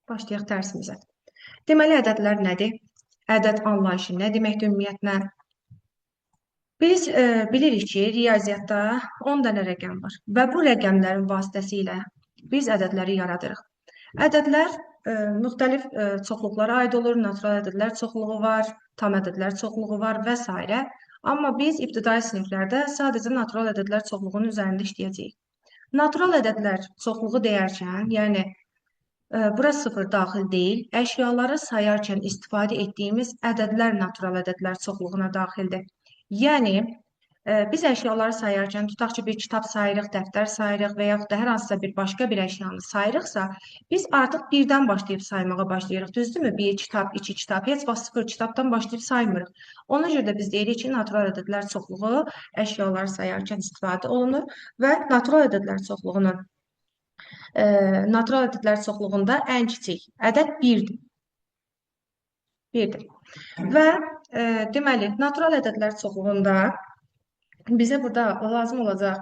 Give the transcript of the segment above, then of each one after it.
Başlayaq dərsimizə. Deməli, ədədlər nədir? Ədəd anlayışı nə deməkdir ümumiyyətlə? Biz bilirik ki, riyaziyyatda 10 dənə rəqəm var və bu rəqəmlərin vasitəsilə biz ədədləri yaradırıq. Ədədlər müxtəlif çoxluqlara aid olur, natural ədədlər çoxluğu var, tam ədədlər çoxluğu var və s. Amma biz ibtidai siniflərdə sadəcə natural ədədlər çoxluğunun üzərində işləyəcəyik. Natural ədədlər çoxluğu deyərkən, yəni bura sıfır daxil deyil, əşyaları sayarkən istifadə etdiyimiz ədədlər natural ədədlər çoxluğuna daxildir. Yəni, biz əşyaları sayarkən, tutaq ki, bir kitab sayırıq, dəftər sayırıq və yaxud da hər hansısa bir başqa bir əşyanı sayırıqsa, biz artıq birdən başlayıb saymağa başlayırıq, düzdürmü? Bir kitab, iki kitab, heç vaxt sıfır kitabdan başlayıb saymırıq. Ona görə də biz deyirik ki, natural ədədlər çoxluğu əşyaları sayarkən istifadə olunur və natural ədədlər çoxluğunda ən kiçik ədəd 1-dir. 1-dir. Və deməli, natural ədədlər çoxluğunda bizə burada lazım olacaq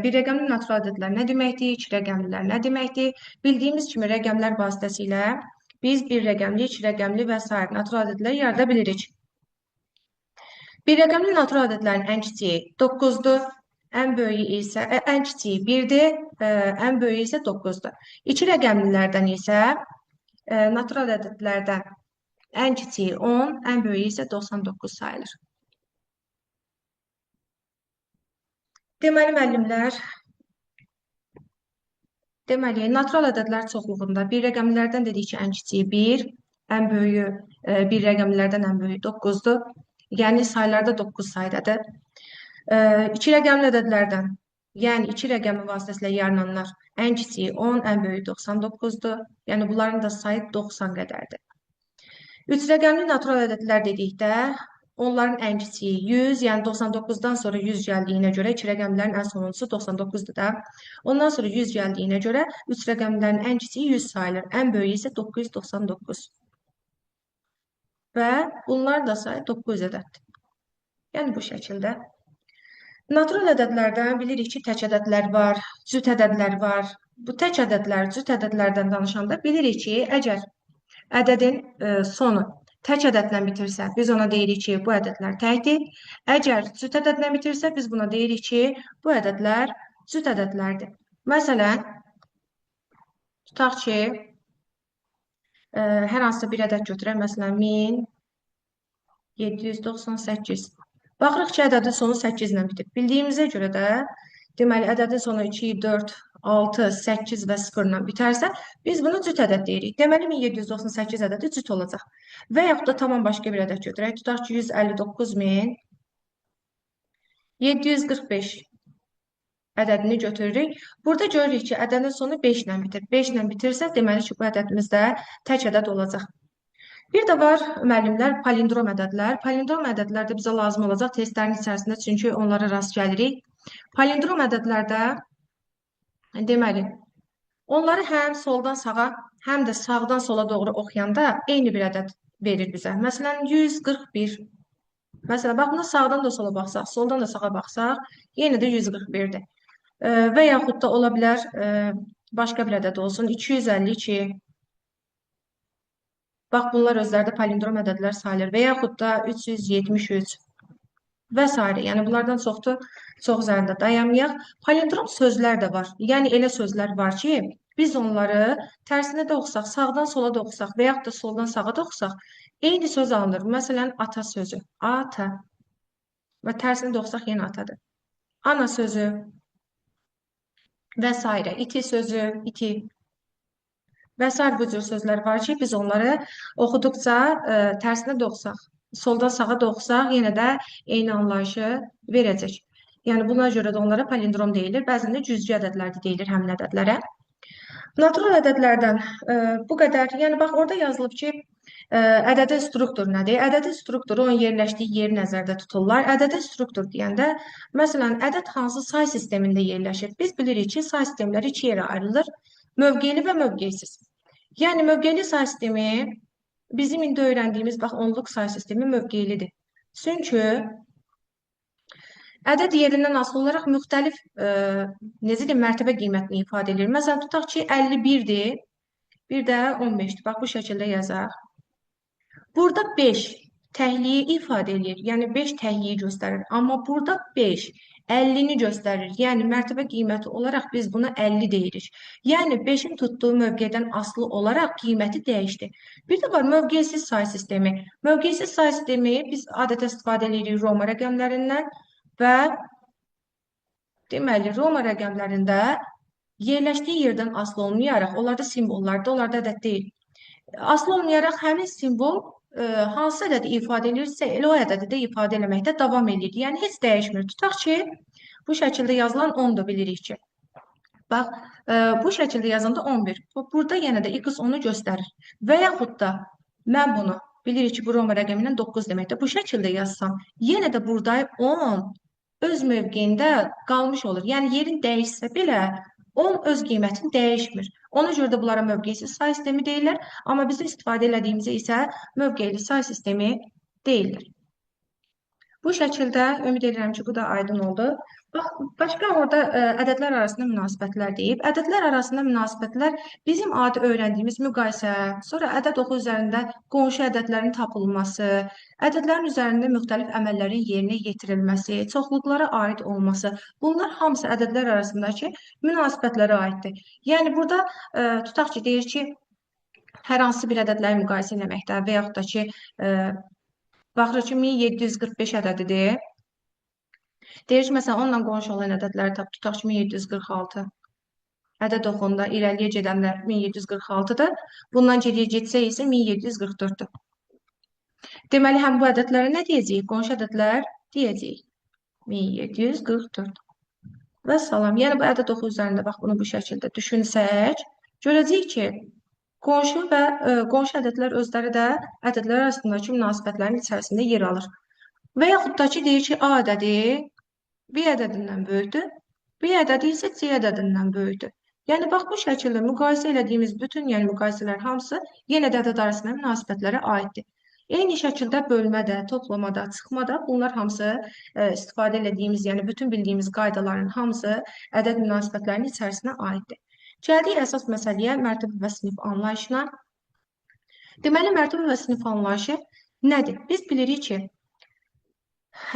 bir rəqəmli natural ədədlər nə deməkdir, iki rəqəmlilər nə deməkdir? Bildiyimiz kimi rəqəmlər vasitəsilə biz bir rəqəmli, iki rəqəmli və s. natural ədədlər yarada bilirik. Bir rəqəmli natural ədədlərin ən kiçiyi 9-dur, ən böyüyü isə ən kiçiyi 1-dir, ən böyüyü isə 9-dur. İki rəqəmlilərdən isə natural ədədlərdən ən kiçiyi 10, ən böyüyü isə 99 sayılır. Deməli, müəllimlər, natural ədədlər çoxluğunda bir rəqəmlilərdən dedik ki, ən kiçiyi 1, ən böyüyü bir rəqəmlilərdən ən böyüyü 9-dur. Yəni, saylarda 9 saydadır. İki rəqəmli ədədlərdən, yəni iki rəqəmi vasitəsilə yarınanlar ən kiçiyi 10, ən böyüyü 99-dur. Yəni, bunların da sayı 90 qədərdir. Üç rəqəmli natural ədədlər dedikdə, onların ən kiçiyi 100, yəni 99-dan sonra 100 gəldiyinə görə, iki rəqəmlərin ən sonuncusu 99-dur da. Ondan sonra 100 gəldiyinə görə, üç rəqəmlərin ən kiçiyi 100 sayılır, ən böyüyü isə 999. Və bunlar da sayı 9 ədəddir. Yəni, bu şəkildə. Natural ədədlərdən bilirik ki, tək ədədlər var, cüt ədədlər var. Bu tək ədədlər, cüt ədədlərdən danışanda bilirik ki, əgər ədədin sonu tək ədədlə bitirsə, biz ona deyirik ki, bu ədədlər təkdir. Əgər cüt ədədlə bitirsə, biz buna deyirik ki, bu ədədlər cüt ədədlərdir. Məsələn, tutaq ki, hər hansısa bir ədəd götürək, məsələn, 1798. Baxırıq ki, ədədin sonu 8 ilə bitib. Bildiyimizə görə də, deməli, ədədin sonu 2, 4, 6, 8 və 0 ilə bitərsə, biz bunu cüt ədəd deyirik. Deməli, 1798 ədədi cüt olacaq. Və yaxud da tamam başqa bir ədəd götürək. Tutaq ki, 159.745 ədədini götürürük. Burada görürük ki, ədədin sonu 5 ilə bitir. 5 ilə bitirsə, deməli ki, bu ədədimiz də tək ədəd olacaq. Bir də var, müəllimlər, palindrom ədədlər. Palindrom ədədlər də bizə lazım olacaq testlərin içərisində, çünki onlara rast gəlirik. Palindrom ədədlərdə, deməli, onları həm soldan sağa, həm də sağdan sola doğru oxuyanda eyni bir ədəd verir bizə. Məsələn, 141. Məsələn, bax, buna sağdan da sola baxsaq, soldan da sağa baxsaq, yenə də 141-dir. Və yaxud da ola bilər, başqa bir ədəd olsun, 252. Bax, bunlar özləri də palindrom ədədlər sayılır və yaxud da 373 və s. Yəni, bunlardan çoxdur, çox üzərində dayanmayaq. Palindrom sözlər də var. Yəni, elə sözlər var ki, biz onları tərsinə də oxusaq, sağdan sola da oxusaq və yaxud da soldan sağa da oxusaq, eyni söz alınır. Məsələn, ata sözü, ata və tərsinə də oxusaq yenə atadır. Ana sözü və s. İti sözü, iti və s. bu cür sözlər var ki, biz onları oxuduqca tərsinə də oxusaq, soldan sağa da oxusaq, yenə də eyni anlayışı verəcək. Yəni, buna görə də onlara palindrom deyilir. Bəzən də cüzgü ədədlər də deyilir həmin ədədlərə. Natural ədədlərdən bu qədər. Yəni, bax, orada yazılıb ki, ədədin struktur nədir? Ədədin strukturu onun yerləşdiyi yeri nəzərdə tuturlar. Ədədin struktur deyəndə, məsələn, ədəd hansı say sistemində yerləşir? Biz bilirik ki, say sistemləri iki yerə ayrılır. Mövqeyli və mövqeysiz. Yəni, mövqeyli say sistemi bizim indi öyrəndiyimiz, bax, onluq say sistemi mövqeylidir. Çünki ədəd yerindən asılı olaraq müxtəlif necə deyim, mərtəbə qiymətini ifadə edir. Məsələn, tutaq ki, 51-dir. Bir də 15-dir. Bax, bu şəkildə yazaq. Burada 5 təhliyi ifadə edir. Yəni 5 təhliyi göstərir. Amma burada 5 50-ni göstərir. Yəni mərtəbə qiyməti olaraq biz buna 50 deyirik. Yəni 5-in tutduğu mövqedən asılı olaraq qiyməti dəyişdi. Bir də var mövqesiz say sistemi. Mövqesiz say sistemi biz adətən istifadə edirik Roma rəqəmlərindən və deməli Roma rəqəmlərində yerləşdiyi yerdən asılı olmayaraq, onlarda simvollarda, onlarda ədəd deyil. Asılı olmayaraq həmin simvol hansı ədədi ifadə edirsə, elə o ədədi də ifadə eləməkdə davam edir. Yəni, heç dəyişmir. Tutaq ki, bu şəkildə yazılan 10-dur, bilirik ki. Bax, bu şəkildə yazanda 11. Burada yenə də x onu göstərir. Və yaxud da mən bunu bilirik ki, bu Roma rəqəmindən 9 deməkdir. Bu şəkildə yazsam, yenə də burada 10 öz mövqeyində qalmış olur. Yəni, yerin dəyişsə belə 10 öz qiymətini dəyişmir. Ona görə də bunlara mövqeysiz say sistemi deyirlər. Amma bizim istifadə elədiyimizə isə mövqeyli say sistemi deyirlər. Bu şəkildə ümid edirəm ki, bu da aydın oldu. Bax, başqa orada ədədlər arasında münasibətlər deyib. Ədədlər arasında münasibətlər bizim adi öyrəndiyimiz müqayisə, sonra ədəd oxu üzərində qonşu ədədlərin tapılması, ədədlərin üzərində müxtəlif əməllərin yerinə yetirilməsi, çoxluqlara aid olması, bunlar hamısı ədədlər arasındakı münasibətlərə aiddir. Yəni, burada tutaq ki, deyir ki, hər hansı bir ədədləri müqayisə eləməkdə və yaxud da ki, baxırıq ki, 1745 ədədidir. Deyir ki, məsələn, onunla qonşu olan ədədləri tap, tutaq ki, 1746. Ədəd oxunda irəliyə gedənlər 1746-dır. Bundan geriyə getsə isə 1744-dür. Deməli, həm bu ədədlərə nə deyəcəyik? Qonşu ədədlər deyəcəyik. 1744. Və salam. Yəni, bu ədəd oxu üzərində, bax, bunu bu şəkildə düşünsək, görəcəyik ki, qonşu və qonşu ədədlər özləri də ədədlər arasındakı münasibətlərin içərisində yer alır. Və yaxud da ki, deyir ki, A ədədi B ədədindən böyükdür, B ədədi isə C ədədindən böyükdür. Yəni, bax, bu şəkildə müqayisə elədiyimiz bütün müqayisələr hamısı yenə də ədəd arasında münasibətlərə aiddir. Eyni şəkildə bölmədə, toplamada, çıxmada bunlar hamısı istifadə elədiyimiz, yəni bütün bildiyimiz qaydaların hamısı ədəd münasibətlərinin içərisinə aiddir. Gəldik əsas məsələyə, mərtəbə və sinif anlayışına. Deməli, mərtəbə və sinif anlayışı nədir? Biz bilirik ki,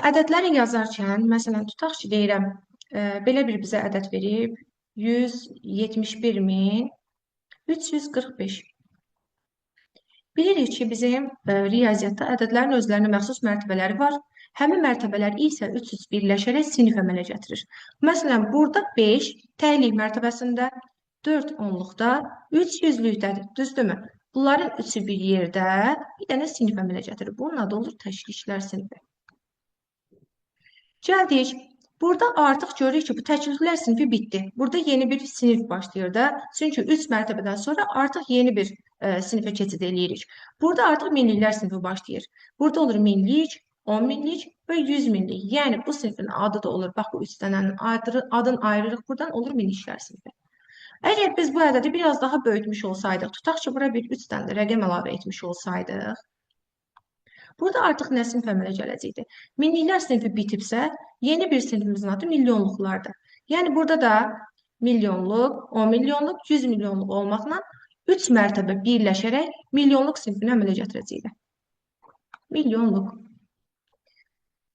ədədləri yazarkən, məsələn, tutaq ki, deyirəm, belə bir bizə ədəd verib, 171.345. Bilirik ki, bizim riyaziyyatda ədədlərin özlərinə məxsus mərtəbələri var. Həmin mərtəbələr isə 300 birləşərək sinif əmələ gətirir. Məsələn, burada 5 təylik mərtəbəsində, 4 onluqda, 3 yüzlükdədir, düzdürmü? Bunların üçü bir yerdə bir dənə sinif əmələ gətirir. Bunun adı olur təşkiliklər sinifi. Gəldik. Burada artıq görürük ki, bu təkliklər sinifi bitdi. Burada yeni bir sinif başlayır da. Çünki 3 mərtəbədən sonra artıq yeni bir sinifə keçid eləyirik. Burada artıq minliklər sinifi başlayır. Burada olur minlik, 10 minlik və 100 minlik. Yəni, bu sinifin adı da olur. Bax, bu 3 dənənin adını ayırırıq. Buradan olur minliklər sinifi. Əgər biz bu ədədi biraz daha böyütmüş olsaydıq, tutaq ki, bura bir 3 dənə rəqəm əlavə etmiş olsaydıq, burada artıq nə sinif əmələ gələcəkdir? Minliklər sinifi bitibsə, yeni bir sinifimizin adı milyonluqlardır. Yəni, burada da milyonluq, 10 milyonluq, 100 milyonluq olmaqla 3 mərtəbə birləşərək milyonluq sinifini əmələ gətirəcəkdir. Milyonluq.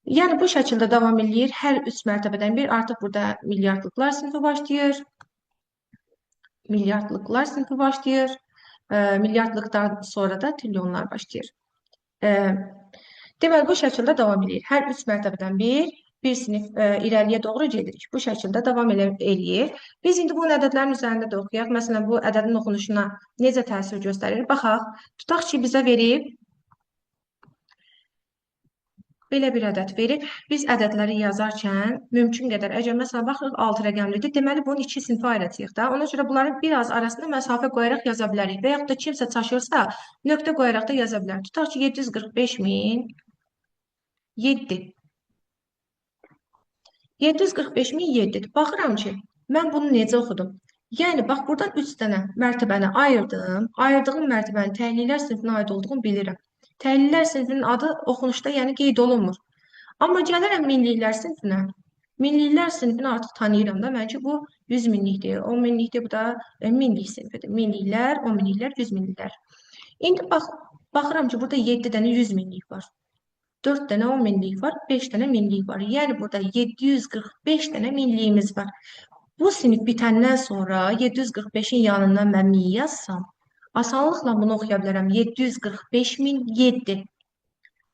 Yəni, bu şəkildə davam edir. Hər 3 mərtəbədən bir artıq burada milyardlıqlar sinifi başlayır. Milyardlıqlar sinifi başlayır. Milyardlıqdan sonra da trilyonlar başlayır. Deməli, bu şəkildə davam edir. Hər 3 mərtəbədən bir sinif irəliyə doğru gedirik. Bu şəkildə davam eləyir. Biz indi bu ədədlərin üzərində də oxuyaq. Məsələn, bu ədədin oxunuşuna necə təsir göstərir? Baxaq, tutaq ki, bizə verib, belə bir ədəd verib. Biz ədədləri yazarkən mümkün qədər, əgər məsələn, baxırıq 6 rəqəmlidir, deməli, bunu 2 sinifə ayıracaq da. Ona görə bunların biraz arasında məsafə qoyaraq yaza bilərik. Və yaxud da kimsə çaşırsa, nöqtə qoyaraq da yaza bilər. Tutaq ki, 745.007. 745.007-dir. Baxıram ki, mən bunu necə oxudum? Yəni, bax, buradan 3 dənə mərtəbəni ayırdım. Ayırdığım mərtəbənin təhliliklər sinifinə aid olduğunu bilirəm. Təhliliklər sinifinin adı oxunuşda, yəni qeyd olunmur. Amma gəlirəm minliklər sinifinə. Minliklər sinifini artıq tanıyıram da. Mən ki, bu 100 minlikdir, 10 minlikdir, bu da minlik sinfidir. Minliklər, 10 minliklər, 100 minliklər. İndi baxıram ki, burada 7 dənə 100 minlik var. 4 dənə 10 minlik var, 5 dənə minlik var. Yəni burada 745 dənə minliyimiz var. Bu sinif bitəndən sonra 745-in yanından mən 1000 yazsam, asanlıqla bunu oxuya bilərəm. 745.007.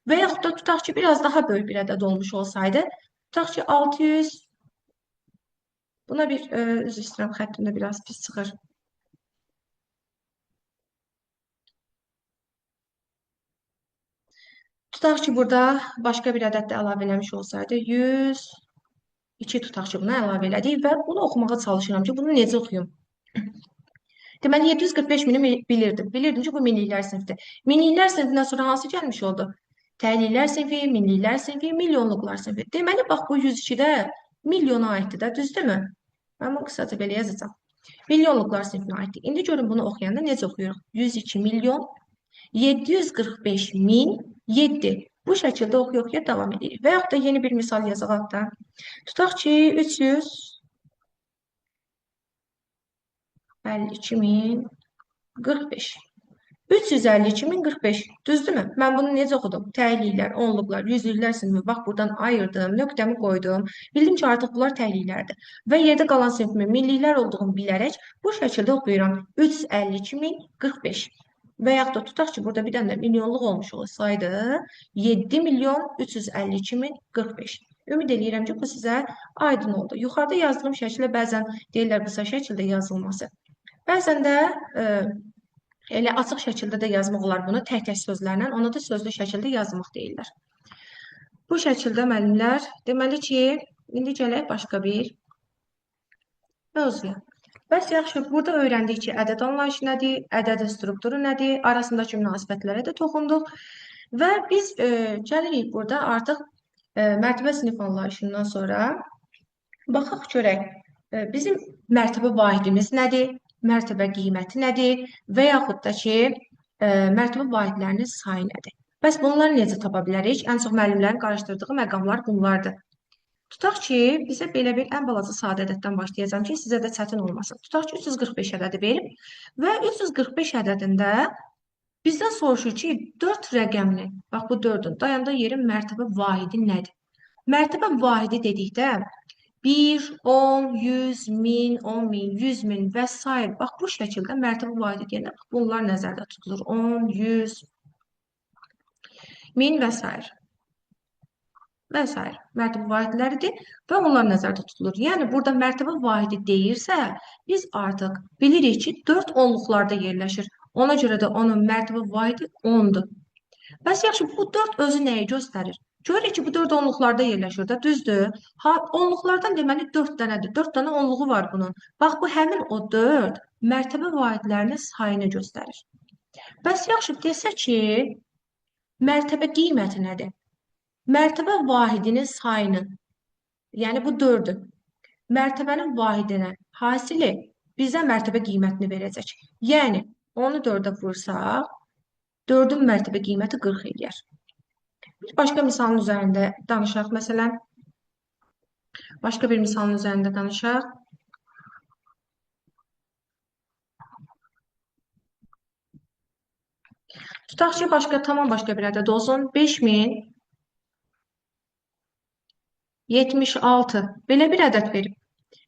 Və yaxud da tutaq ki, biraz daha böyük bir ədəd olmuş olsaydı, tutaq ki, 600, buna bir, üzr istəyirəm, xəttimdə biraz pis çıxır. Tutaq ki, burada başqa bir ədəd də əlavə eləmiş olsaydı, 102 tutaq ki, buna əlavə elədik və bunu oxumağa çalışıram ki, bunu necə oxuyum? Deməli, 745 mini bilirdim. Bilirdim ki, bu minliklər sinfidir. Minliklər sinfindən sonra hansı gəlmiş oldu? Təhliklər sinfi, minliklər sinfi, milyonluqlar sinfi. Deməli, bax, bu 102-də milyona aiddir də, düzdürmü? Mən bunu qısaca belə yazacağım. Milyonluqlar sinfinə aiddir. İndi görün, bunu oxuyanda necə oxuyuruq? 102 milyon 745.007. Bu şəkildə oxuya davam edirik. Və yaxud da yeni bir misal yazaq da. Tutaq ki, 352.045. 352.045. Düzdürmü? Mən bunu necə oxudum? Təhliklər, onluqlar, yüzlüklər sinfi. Bax, buradan ayırdım, nöqtəmi qoydum. Bildim ki, artıq bunlar təhliklərdir. Və yerdə qalan sinfimin minliklər olduğunu bilərək bu şəkildə oxuyuram. 352.045. Və yaxud da tutaq ki, burada bir dənə də milyonluq olmuş olsaydı, 7.352.045. Ümid edirəm ki, bu sizə aydın oldu. Yuxarıda yazdığım şəkildə bəzən deyirlər qısa şəkildə yazılması. Bəzən də elə açıq şəkildə də yazmaq olar bunu, tək-tək sözlərlə, ona da sözlü şəkildə yazmaq deyirlər. Bu şəkildə müəllimlər, deməli ki, indi gələk başqa bir mövzuya. Bəs yaxşı, burada öyrəndik ki, ədəd anlayışı nədir, ədədin strukturu nədir, arasındakı münasibətlərə də toxunduq və biz gəlirik burada artıq mərtəbə sinif anlayışından sonra baxaq görək, bizim mərtəbə vahidimiz nədir, mərtəbə qiyməti nədir və yaxud da ki, mərtəbə vahidlərinin sayı nədir? Bəs bunları necə tapa bilərik? Ən çox müəllimlərin qarışdırdığı məqamlar bunlardır. Tutaq ki, bizə belə bir ən balaca sadə ədəddən başlayacağım ki, sizə də çətin olmasın. Tutaq ki, 345 ədədi verib və 345 ədədində bizdən soruşur ki, 4 rəqəmli, bax bu 4-ün dayandığı yerin mərtəbə vahidi nədir? Mərtəbə vahidi dedikdə 1, 10, 100, 1000, 10.000, 100.000 və s. Bax, bu şəkildə mərtəbə vahidi deyəndə bunlar nəzərdə tutulur. 10, 100, 1000 və s. və s. mərtəbə vahidləridir və onlar nəzərdə tutulur. Yəni, burada mərtəbə vahidi deyirsə, biz artıq bilirik ki, 4 onluqlarda yerləşir. Ona görə də onun mərtəbə vahidi 10-dur. Bəs yaxşı, bu 4 özü nəyi göstərir? Görürük ki, bu 4 onluqlarda yerləşir də, düzdür? Onluqlardan deməli 4 dənədir. 4 dənə onluğu var bunun. Bax, bu həmin o 4 mərtəbə vahidlərinin sayını göstərir. Bəs yaxşı, desə ki, mərtəbə qiyməti nədir? Mərtəbə vahidinin sayını, yəni bu 4-ü, mərtəbənin vahidinə hasili bizə mərtəbə qiymətini verəcək. Yəni, onu 4-ə vursaq, 4-ün mərtəbə qiyməti 40 eləyər. Bir başqa misalın üzərində danışaq. Məsələn, başqa bir misalın üzərində danışaq. Tutaq ki, tamam başqa bir ədəd olsun. 5076 belə bir ədəd verib.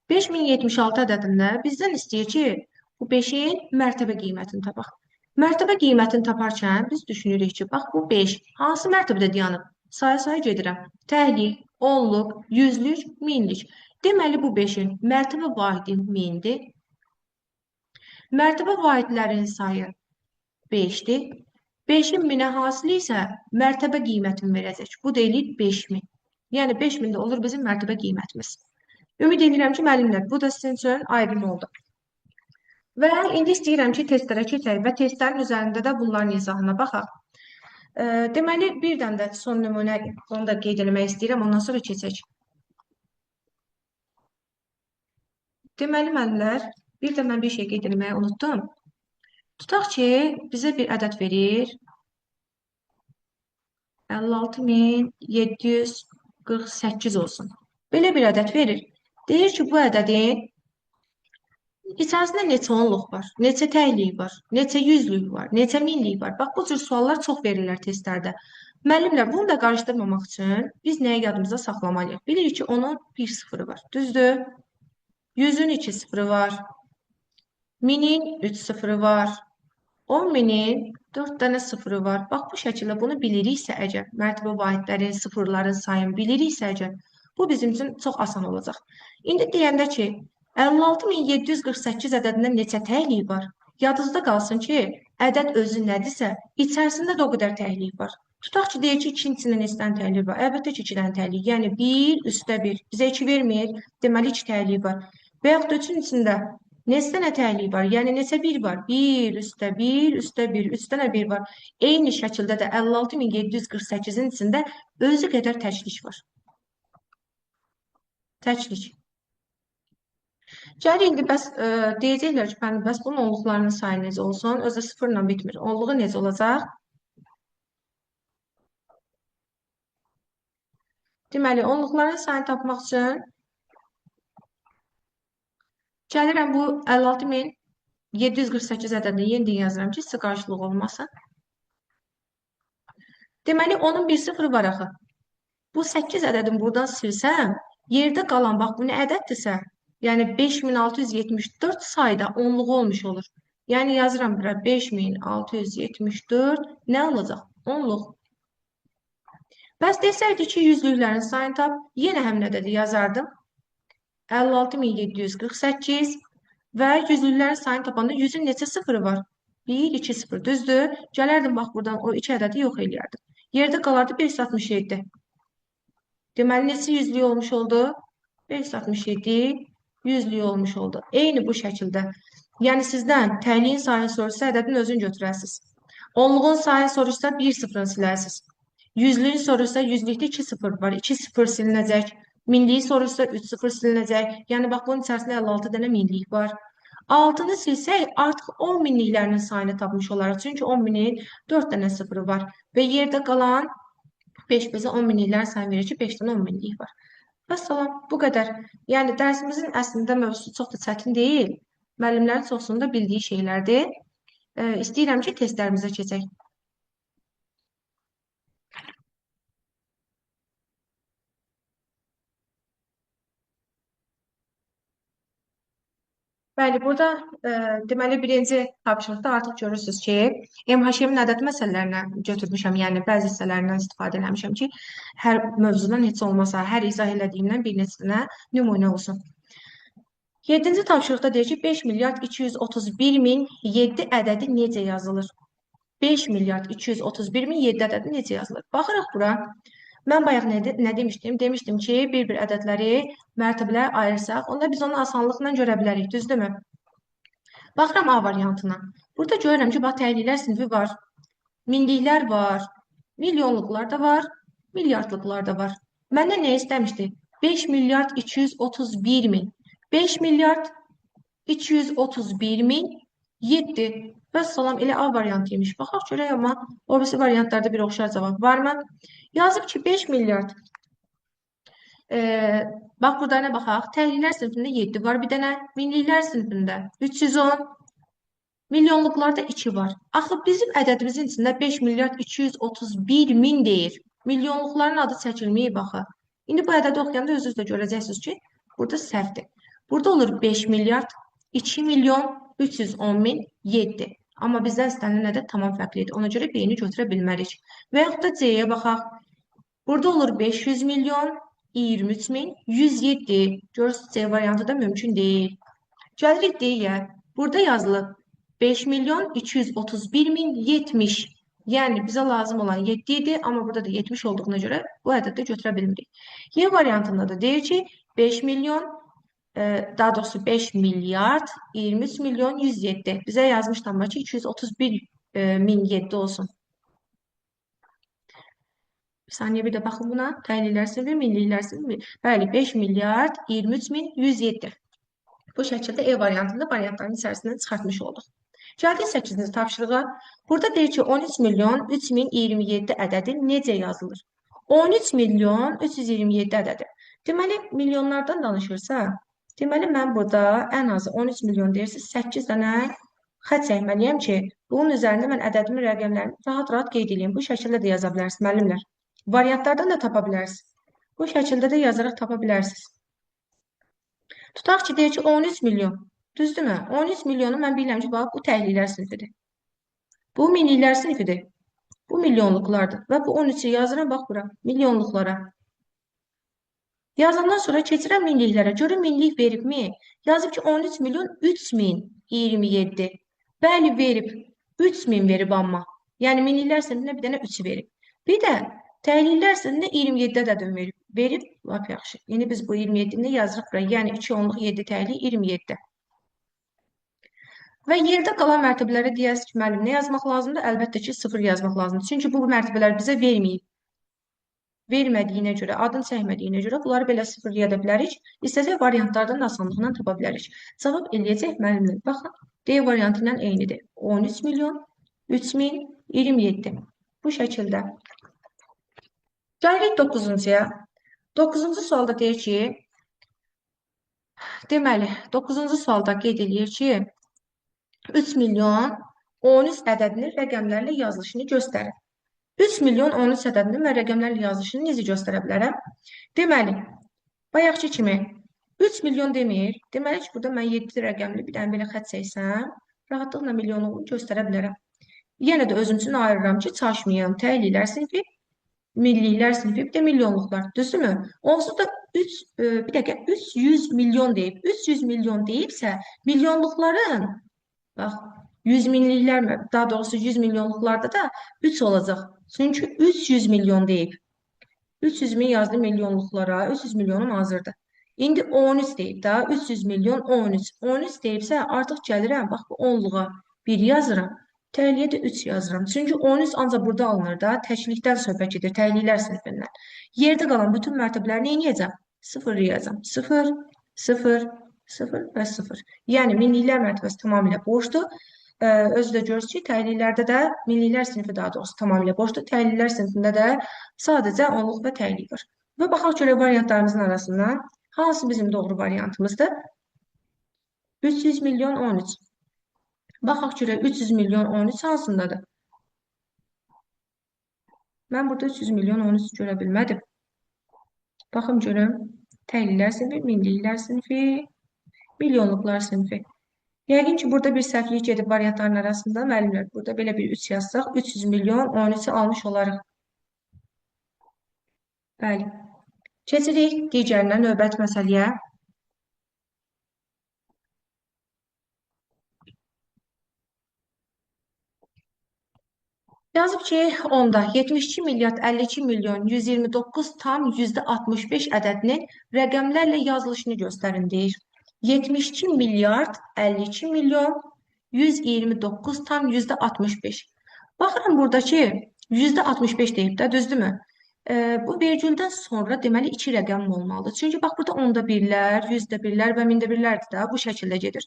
5076 ədədində bizdən istəyir ki, bu 5-in mərtəbə qiymətini tapaq. Mərtəbə qiymətini taparkən biz düşünürük ki, bax bu 5 hansı mərtəbədə dayanıb? Saya gedirəm. Təhlik, onluq, yüzlük, minlik. Deməli bu 5-in mərtəbə vahidi 1000-dir. Mərtəbə vahidlərinin sayı 5-dir. 5-in 1000-ə hasili isə mərtəbə qiymətini verəcək. Bu deyilir 5000. Yəni 5000 də olur bizim mərtəbə qiymətimiz. Ümid edirəm ki, müəllimlər, bu da sizin üçün aydın oldu. Və indi istəyirəm ki, testlərə keçək və testlərin üzərində də bunların izahına baxaq. Deməli, bir dənə də son nümunə, onu da qeyd eləmək istəyirəm, ondan sonra keçək. Deməli, müəllimlər, bir də mən bir şey qeyd eləməyi unutdum. Tutaq ki, bizə bir ədəd verir. 56.748 olsun. Belə bir ədəd verir. Deyir ki, bu ədədin İçərisində neçə onluq var, neçə təklik var, neçə yüzlük var, neçə minlik var. Bax, bu cür suallar çox verirlər testlərdə. Müəllimlər, bunu da qarışdırmamaq üçün biz nəyi yadımızda saxlamalıyıq? Bilirik ki, onun bir sıfırı var, düzdür? Yüzün iki sıfırı var, minin üç sıfırı var, 10 minin 4 dənə sıfırı var. Bax, bu şəkildə bunu biliriksə əgər, mərtəbə vahidlərin, sıfırların sayını biliriksə əgər, bu bizim üçün çox asan olacaq. İndi deyəndə ki, 56748 ədədindən neçə təklik var? Yadınızda qalsın ki, ədəd özü nədirsə, içərisində də o qədər təklik var. Tutaq ki, deyək ki, 2-nin neçə dənə təklik var? Əlbəttə ki, 2 dənə təklik. Yəni 1 üstə 1. Bizə 2 vermir, deməli 2 təklik var. Və yaxud da 3-ün içində neçə dənə təklik var? Yəni neçə 1 var? 1 üstə 1 üstə 1, 3 dənə 1 var. Eyni şəkildə də 56748-in içində özü qədər təklik var. Təklik. Gəl indi bəs deyəcəklər ki, bəs bunun onluqlarının sayı necə olsun? Özü sıfırla bitmir. Onluğu necə olacaq? Deməli, onluqların sayını tapmaq üçün gəlirəm bu 56748 ədədini yenidən yazıram ki, sizə qarşılıq olmasın. Deməli, onun bir sıfırı var axı. Bu 8 ədədini buradan silsəm, yerdə qalan, bax, bu nə ədəddirsə, yəni 5674 sayda onluğu olmuş olur. Yəni yazıram bura 5674 nə olacaq? Onluq. Bəs desəydi ki, yüzlüklərin sayını tap, yenə həmin ədədi yazardım. 56748 və yüzlüklərin sayını tapanda 100-ün neçə sıfırı var? 1, 2, 0, düzdür. Gələrdim, bax, buradan o 2 ədədi yox eləyərdim. Yerdə qalardı 567. Deməli, neçə yüzlük olmuş oldu? 567 yüzlük olmuş oldu. Eyni bu şəkildə. Yəni, sizdən təkliyin sayını soruşsa, ədədin özünü götürəsiniz. Onluğun sayını soruşsa, 1 sıfırını silərsiniz. Yüzlüyü soruşsa, yüzlükdə 2 sıfır var. 2 sıfır silinəcək. Minliyi soruşsa, 3 sıfır silinəcək. Yəni, bax, bunun içərisində 56 dənə minlik var. 6-nı silsək, artıq 10 minliklərinin sayını tapmış olarıq. Çünki 10 minin 4 dənə sıfırı var. Və yerdə qalan 5 bizə 10 minliklər sayını verir ki, 5 dənə 10 minlik var. Vəssalam, bu qədər. Yəni, dərsimizin əslində mövzusu çox da çətin deyil. Müəllimlərin çoxsunu da bildiyi şeylərdir. İstəyirəm ki, testlərimizə keçək. Bəli, burada deməli birinci tapşırıqda artıq görürsünüz ki, MHM-in ədəd məsələlərinə götürmüşəm, yəni bəzi hissələrindən istifadə eləmişəm ki, hər mövzudan heç olmasa, hər izah elədiyimdən bir neçəsinə nümunə olsun. 7-ci tapşırıqda deyir ki, 5 milyard 231 min 7 ədədi necə yazılır? 5 milyard 231 min 7 ədədi necə yazılır? Baxırıq bura. Mən bayaq nə demişdim? Demişdim ki, bir-bir ədədləri mərtəbələrə ayırsaq, onda biz onu asanlıqla görə bilərik, düzdürmü? Baxıram A variantına. Burada görürəm ki, bax, təkliklər sinfi var, minliklər var, milyonluqlar da var, milyardlıqlar da var. Məndən nə istəmişdi? 5 milyard 231 min. 5 milyard 231 min 7. Vəssalam, elə A variantı imiş. Baxaq görək, amma o birisi variantlarda bir oxşar cavab varmı? Yazıb ki, 5 milyard. Bax, burada nə baxaq? Təkliklər sinifində 7 var bir dənə. Minliklər sinifində 310. Milyonluqlarda 2 var. Axı, bizim ədədimizin içində 5 milyard 231 min deyir. Milyonluqların adı çəkilməyib, baxı. İndi bu ədədi oxuyanda özünüz də görəcəksiniz ki, burada səhvdir. Burada olur 5 milyard 2 milyon 310 min 7. Amma bizdən istənilən ədəd tamam fərqlidir. Ona görə B-ni götürə bilmərik. Və yaxud da C-yə baxaq. Burada olur 500 milyon 23 min 107. Görürsünüz, C variantı da mümkün deyil. Gəlirik D-yə. Burada yazılıb 5 milyon 231 min 70. Yəni, bizə lazım olan 7 idi, amma burada da 70 olduğuna görə bu ədədi götürə bilmirik. Y variantında da deyir ki, 5 milyon daha doğrusu 5 milyard 23 milyon 107. Bizə yazmışdı amma ki 231 min 7 olsun. Bir saniye bir də baxın buna. Təkliklər sinfi, minliklər sinfi. Bəli, 5 milyard 23 min 107. Bu şəkildə E variantında variantların içərisindən çıxartmış olduq. Gəldik 8-ci tapşırığa. Burada deyir ki 13 milyon 3027 ədədi necə yazılır? 13 milyon 327 ədədi. Deməli, milyonlardan danışırsa, Deməli, mən burada ən azı 13 milyon deyirsiz, 8 dənə xətt çəkməliyəm ki, bunun üzərində mən ədədimin rəqəmlərini rahat-rahat qeyd edeyim. Bu şəkildə də yaza bilərsiniz, müəllimlər. Variantlardan da tapa bilərsiniz. Bu şəkildə də yazaraq tapa bilərsiniz. Tutaq ki, deyir ki, 13 milyon. Düzdürmü? 13 milyonu mən bilirəm ki, bax, bu təhliklər sinifidir. Bu minliklər sinifidir. Bu milyonluqlardır. Və bu 13-ü yazıram, bax bura, milyonluqlara. Yazandan sonra keçirəm minliklərə. Görün minlik veribmi? Yazıb ki, 13 milyon 3027. Bəli, verib. 3000 verib amma. Yəni minliklər sinifinə bir dənə 3 verib. Bir də təhliklər sinifinə 27 ədədin verib. Verib, lap yaxşı. İndi biz bu 27-ni yazırıq bura. Yəni 2 onluq 7 təhlik 27. Və yerdə qalan mərtəbələrə deyərsiniz ki, müəllim, nə yazmaq lazımdır? Əlbəttə ki, 0 yazmaq lazımdır. Çünki bu mərtəbələr bizə verməyib. Vermədiyinə görə, adını çəkmədiyinə görə bunları belə sıfırlaya da bilərik. İstəsək variantlardan asanlıqla tapa bilərik. Cavab eləyəcək müəllimlər. Baxın, D variantı ilə eynidir. 13 milyon 3027. Bu şəkildə. Gəlirik 9-cuya. 9-cu sualda deyir ki, deməli, 9-cu sualda qeyd edir ki, 3 milyon 13 ədədinin rəqəmlərlə yazılışını göstərir. 3 milyon 13 ədədinin və rəqəmlərlə yazılışını necə göstərə bilərəm? Deməli, bayaqki kimi 3 milyon demir. Deməli ki, burada mən 7 rəqəmli bir dənə belə xətt çəksəm, rahatlıqla milyonluğunu göstərə bilərəm. Yenə də özüm üçün ayırıram ki, çaşmayım. Təhliklər sinifi, milliklər sinifi, bir də milyonluqlar. Düzdürmü? Onsuz da 300 milyon deyib. 300 milyon deyibsə, milyonluqların bax, 100 minliklər, daha doğrusu 100 milyonluqlarda da 3 olacaq. Çünki 300 milyon deyib. 300 min yazdı milyonluqlara, 300 milyonum hazırdır. İndi 13 deyib da, 300 milyon 13. 13 deyibsə, artıq gəlirəm, bax, bu 10-luğa 1 yazıram. Təhliyə də 3 yazıram. Çünki 13 ancaq burada alınır da, təklikdən söhbət edir, təhliklər sinifindən. Yerdə qalan bütün mərtəbələri nə edəcəm? 0 yazam. 0, 0, 0 və 0. Yəni, minliklər mərtəbəsi tamamilə boşdur. Özü də görürsünüz ki, təhliklərdə də, minliklər sinifi daha doğrusu tamamilə boşdur. Təhliklər sinifində də sadəcə onluq və təhlik var. Və baxaq görək variantlarımızın arasından hansı bizim doğru variantımızdır? 300 milyon 13. Baxaq görək 300 milyon 13 hansındadır? Mən burada 300 milyon 13 görə bilmədim. Baxım görüm. Təhliklər sinifi, minliklər sinifi, milyonluqlar sinifi. Yəqin ki, burada bir səhvlik gedib variantların arasında. Müəllimlər, burada belə bir 3 yazsaq, 300 milyon 13-ü almış olarıq. Bəli. Keçirik digərinə, növbət məsələyə. Yazıb ki, onda 72 milyard 52 milyon 129 tam %65 ədədinin rəqəmlərlə yazılışını göstərin deyir. 72 milyard 52 milyon 129 tam %65. Baxıram buradakı %65 deyib də, düzdürmü? Bu vergüldən sonra deməli 2 rəqəm olmalıdır. Çünki bax burada onda birlər, 100də birlər və 1000də birlərdir də, bu şəkildə gedir.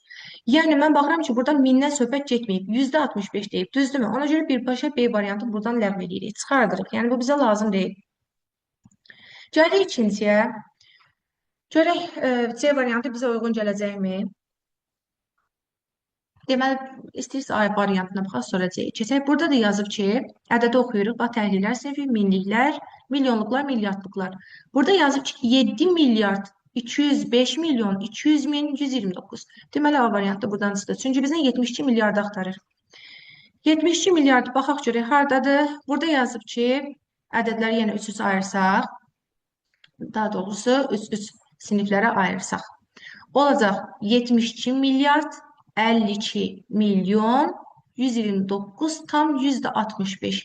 Yəni mən baxıram ki, burada 1000-dən söhbət getməyib, %65 deyib, düzdürmü? Ona görə birbaşa B variantı buradan ləğv edirik, çıxardırıq. Yəni bu bizə lazım deyil. Gəlirik ikinciyə. Görək C variantı bizə uyğun gələcəkmi? Deməli, istəyirsə A variantına baxaq, sonra C keçək. Burada da yazıb ki, ədədi oxuyuruq. Bax, təhliklər sinifi, minliklər, milyonluqlar, milyardlıqlar. Burada yazıb ki, 7 milyard 205 milyon 200 min 129. Deməli, A variantı buradan çıxdı. Çünki bizdən 72 milyardı axtarır. 72 milyardı baxaq görək, haradadır? Burada yazıb ki, ədədləri yenə 3-3 ayırsaq, daha doğrusu 3-3 siniflərə ayırsaq. Olacaq 72 milyard 52 milyon 129 tam %65.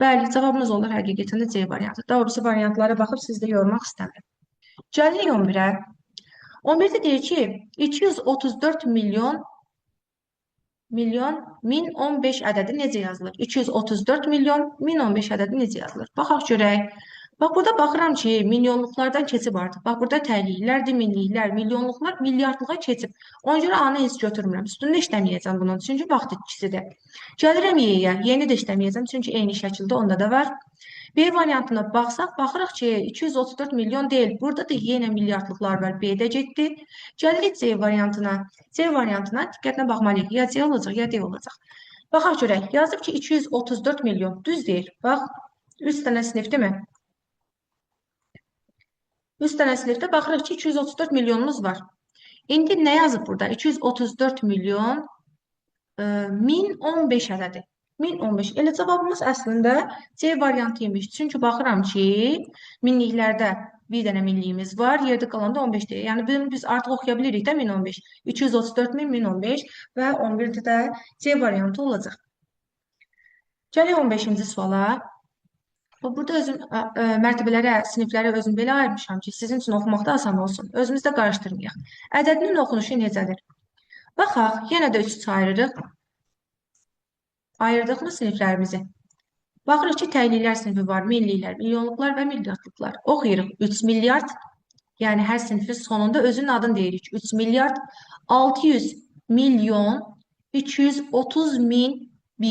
Bəli, cavabımız olur həqiqətən də C variantı. Doğrusu variantlara baxıb siz də yormaq istəmirəm. Gəlirik 11-ə. 11-də deyir ki, 234 milyon 1015 ədədi necə yazılır? 234 milyon 1015 ədədi necə yazılır? Baxaq görək. Bax, burada baxıram ki, milyonluqlardan keçib artıq. Bax, burada təkliklərdir, minliklər, milyonluqlar, milyardlığa keçib. Ona görə A-nı heç götürmürəm. Üstündə işləməyəcəm bunun, çünki vaxt itkisidir. Gəlirəm Y-yə. Y-ni də işləməyəcəm, çünki eyni şəkildə onda da var. B variantına baxsaq, baxırıq ki, 234 milyon deyil. Burada da yenə milyardlıqlar var. B-də getdi. Gəlirik C variantına. C variantına diqqətlə baxmalıyıq. Ya C olacaq, ya D olacaq. Baxaq görək. Yazıb ki, 234 milyon. Düz deyir. Bax, 3 dənə sinifdirmi? 100 dənə sinifdə baxırıq ki, 234 milyonumuz var. İndi nə yazıb burada? 234 milyon 1015 ədədi. 1015. Elə cavabımız əslində C variantı imiş. Çünki baxıram ki, minliklərdə bir dənə minliyimiz var. Yerdə qalanda 15 deyil. Yəni bunu biz artıq oxuya bilirik də 1015. 234 min 1015 və 11-də də C variantı olacaq. Gələk 15-ci suala. Burada özüm mərtəbələrə, siniflərə özüm belə ayırmışam ki, sizin üçün oxumaqda asan olsun. Özümüzdə qarışdırmayaq. Ədədinin oxunuşu necədir? Baxaq, yenə də 3 ayırırıq. Ayırdıq mı siniflərimizi? Baxırıq ki, təkliklər sinifi var, minliklər, milyonluqlar və milyardlıqlar. Oxuyuruq 3 milyard, yəni hər sinifin sonunda özünün adını deyirik. 3 milyard 600 milyon 230 min